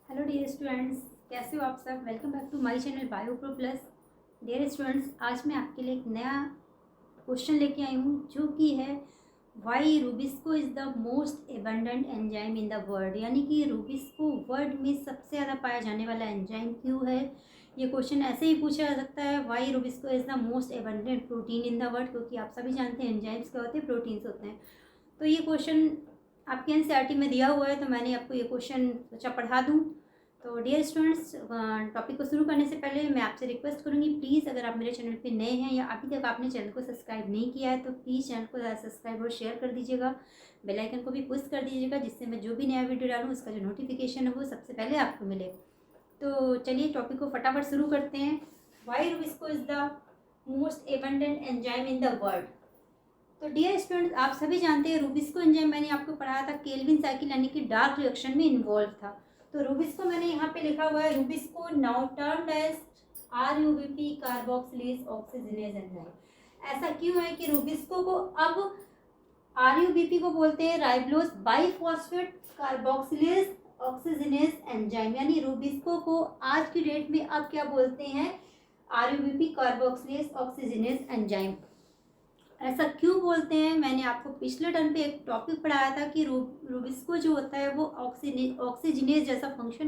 Hello dear students, कैसे हो आप सब। Welcome back to my channel biopro plus. Dear students, आज मैं आपके लिए एक नया क्वेश्चन लेके आई हूँ जो कि है why RuBisCO is the most abundant enzyme in the world. यानी कि रूबिस्को वर्ल्ड में सबसे ज़्यादा पाया जाने वाला एंजाइम क्यों है। ये क्वेश्चन ऐसे ही पूछा जा सकता है, why RuBisCO is the most abundant protein in the world, क्योंकि आप सभी जानते हैं एंजाइम्स क्या होते हैं, प्रोटीन्स होते हैं। तो ये क्वेश्चन आपके एनसीईआरटी में दिया हुआ है, तो मैंने आपको ये क्वेश्चन सोचा पढ़ा दूँ। तो डियर स्टूडेंट्स, टॉपिक को शुरू करने से पहले मैं आपसे रिक्वेस्ट करूँगी, प्लीज़ अगर आप मेरे चैनल पे नए हैं या अभी तक आपने चैनल को सब्सक्राइब नहीं किया है तो प्लीज़ चैनल को सब्सक्राइब और शेयर कर दीजिएगा। बेल आइकन को भी पुश कर दीजिएगा, जिससे मैं जो भी नया वीडियो डालूँ उसका जो नोटिफिकेशन है वो सबसे पहले आपको मिले। तो चलिए टॉपिक को फटाफट शुरू करते हैं। Why RuBisCO is the most abundant enzyme in the world. तो डियर स्टूडेंट्स, आप सभी जानते हैं रूबिस्को एंजाइम मैंने आपको पढ़ाया था केल्विन साइकिल यानी कि डार्क रिएक्शन में इन्वॉल्व था। तो रूबिस्को मैंने यहाँ पे लिखा हुआ है, RuBisCO now termed as RUBP carboxylase oxygenase enzyme. ऐसा क्यों है कि रूबिस्को को अब RUBP को बोलते हैं राइबोलोज बाइफॉस्फेट कार्बोक्सिलेज ऑक्सीजनेज एंजाइम। यानी रूबिस्को को आज की डेट में अब क्या बोलते हैं, RUBP कार्बोक्सिलेज ऑक्सीजनेज एंजाइम। ऐसा क्यों बोलते हैं, मैंने आपको पिछले टर्म पे एक टॉपिक पढ़ाया था कि रूबिस्को जो होता है वो ऑक्सीजनेज जैसा फंक्शन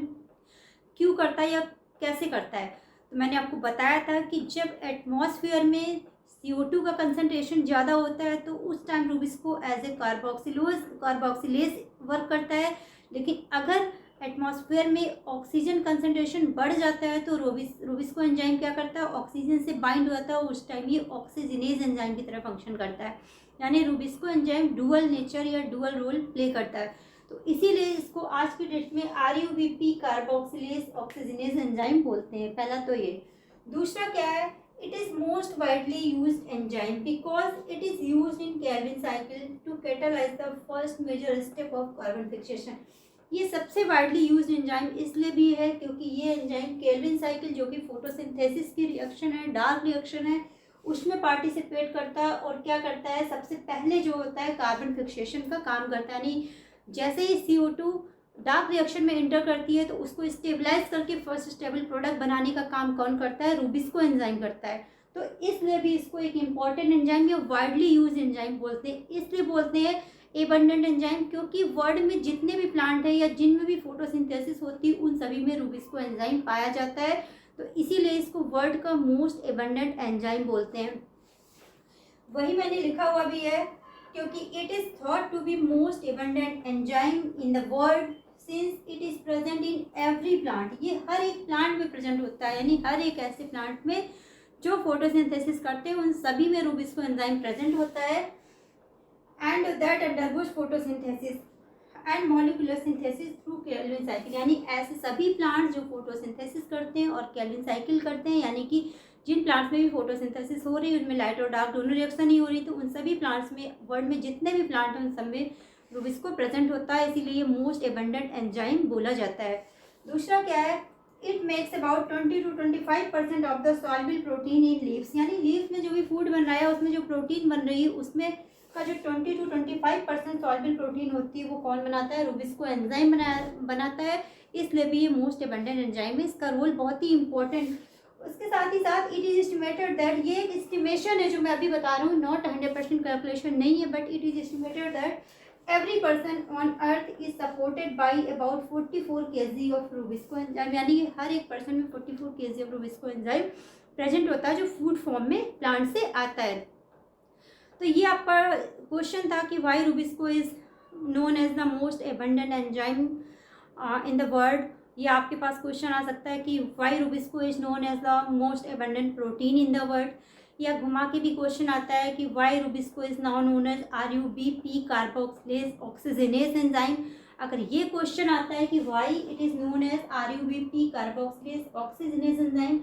क्यों करता है या कैसे करता है। तो मैंने आपको बताया था कि जब एटमॉस्फेयर में CO2 का कंसंट्रेशन ज़्यादा होता है तो उस time RuBisCO as a carboxylase work करता है। लेकिन अगर एटमॉस्फेयर में ऑक्सीजन कंसंट्रेशन बढ़ जाता है तो रूबिस्को एंजाइम क्या करता है, ऑक्सीजन से बाइंड होता है, उस टाइम ये ऑक्सीजनेज एंजाइम की तरह फंक्शन करता है। यानी रूबिस्को एंजाइम डुअल नेचर या डुअल रोल प्ले करता है। तो इसीलिए इसको आज की डेट में RUBP कार्बोक्सिलेज ऑक्सीजनेज एंजाइम बोलते हैं। पहला तो ये। दूसरा क्या है, it is most widely used enzyme because it is used in Calvin cycle to catalyze the first major step of carbon fixation। ये सबसे वाइडली यूज एंजाइम इसलिए भी है क्योंकि ये एंजाइम केल्विन साइकिल जो कि फोटोसिंथेसिस की रिएक्शन है, डार्क रिएक्शन है, उसमें पार्टिसिपेट करता है और क्या करता है, सबसे पहले जो होता है कार्बन फिक्सेशन का काम करता है। यानी जैसे ही CO2 डार्क रिएक्शन में इंटर करती है तो उसको स्टेबलाइज करके फर्स्ट स्टेबल प्रोडक्ट बनाने का काम कौन करता है, रूबिस्को एंजाइम करता है। तो इसलिए भी इसको एक इम्पॉर्टेंट एंजाइम या वाइडली यूज एंजाइम बोलते हैं। इसलिए बोलते हैं एबंडेंट एंजाइम क्योंकि वर्ल्ड में जितने भी प्लांट है या जिनमें भी फोटोसिंथेसिस होती है उन सभी में रूबिस्को एंजाइम पाया जाता है। तो इसीलिए इसको वर्ल्ड का मोस्ट एबंडेंट एंजाइम बोलते हैं। वही मैंने लिखा हुआ भी है, क्योंकि it is thought to be most abundant enzyme in the world since it is present in every plant. ये हर एक प्लांट में प्रेजेंट होता है, यानी हर एक ऐसे प्लांट में जो फोटोसिंथेसिस करते हैं उन सभी में रूबिस्को एंजाइम प्रेजेंट होता है। And that undergoes photosynthesis and molecular synthesis through Calvin cycle. यानी ऐसे सभी प्लांट्स जो फोटोसिंथेसिस करते हैं और केल्विन साइकिल करते हैं, यानी कि जिन प्लांट्स में भी फोटोसिंथेसिस हो रही है उनमें लाइट और डार्क दोनों रिएक्शन ही हो रही, तो उन सभी प्लांट्स में वर्ल्ड में जितने भी प्लांट हैं उन सब में रूबिस्को प्रेजेंट होता है, इसीलिए मोस्ट एबंडेंट एंजाइम बोला जाता है। दूसरा क्या है, it makes about 20 to 25% of the soluble protein in leaves. यानी लीव्स में जो भी फूड बन रहा है उसमें जो प्रोटीन बन रही है उसमें का जो 20 to 25% सॉल्युबल प्रोटीन होती है वो कौन बनाता है, रूबिस्को एंजाइम बनाता है। इसलिए भी ये मोस्ट एबंडेंट एंजाइम है, इसका रोल बहुत ही इंपॉर्टेंट। उसके साथ ही साथ इट इज एस्टिमेटेड दैट, ये एक एस्टिमेशन है जो मैं अभी बता रहा हूँ, नॉट 100% कैलकुलेशन नहीं है, but it is estimated that every person on earth is supported by about 44 kg of rubisco enzyme. यानी कि हर एक पर्सन में 44 kg of rubisco enzyme present होता है जो फूड फॉर्म में प्लांट से आता है। तो ये आपका क्वेश्चन था कि why rubisco is known as the most abundant enzyme in the world. ये आपके पास क्वेश्चन आ सकता है कि why rubisco is known as the most abundant protein in the world. या घुमा के भी क्वेश्चन आता है कि why rubisco is now known as RUBP carboxylase oxygenase enzyme. अगर ये क्वेश्चन आता है कि why it is known as RUBP carboxylase oxygenase enzyme,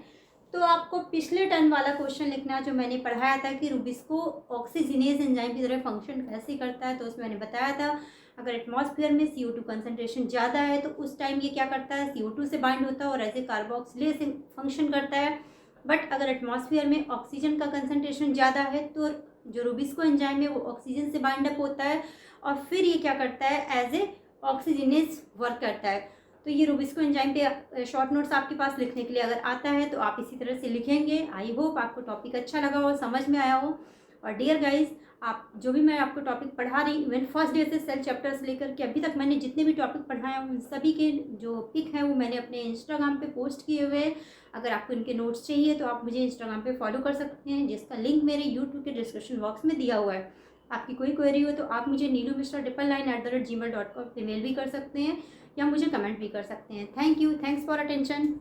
तो आपको पिछले टर्म वाला क्वेश्चन लिखना जो मैंने पढ़ाया था कि रूबिस्को ऑक्सीजनेज एंजाइम की तरह फंक्शन कैसे करता है। तो उसमें मैंने बताया था अगर एटमॉस्फेयर में CO2 कंसंट्रेशन ज़्यादा है तो उस टाइम ये क्या करता है, CO2 से बाइंड होता है और ऐसे कार्बोक्सिलेज फंक्शन करता है। बट अगर एटमॉस्फेयर में ऑक्सीजन का कंसंट्रेशन ज़्यादा है तो जो रूबिस्को एंजाइम है वो ऑक्सीजन से बाइंड अप होता है और फिर ये क्या करता है, एज ए ऑक्सीजनेज वर्क करता है। तो ये रूबिस्को एंजाइम पे शॉर्ट नोट्स आपके पास लिखने के लिए अगर आता है तो आप इसी तरह से लिखेंगे। आई होप आपको टॉपिक अच्छा लगा हो, समझ में आया हो। और डियर गाइज, आप जो भी मैं आपको टॉपिक पढ़ा रही, इवन फर्स्ट डे से सेल चैप्टर्स लेकर के अभी तक मैंने जितने भी टॉपिक पढ़ाए हैं उन सभी के जो पिक हैं वो मैंने अपने इंस्टाग्राम पे पोस्ट किए हुए हैं। अगर आपको इनके नोट्स चाहिए तो आप मुझे इंस्टाग्राम पे फॉलो कर सकते हैं, जिसका लिंक मेरे यूट्यूब के डिस्क्रिप्शन बॉक्स में दिया हुआ है। आपकी कोई क्वेरी हो तो आप मुझे neelumisra999@gmail.com पे मेल भी कर सकते हैं या मुझे कमेंट भी कर सकते हैं। Thank you, thanks for attention.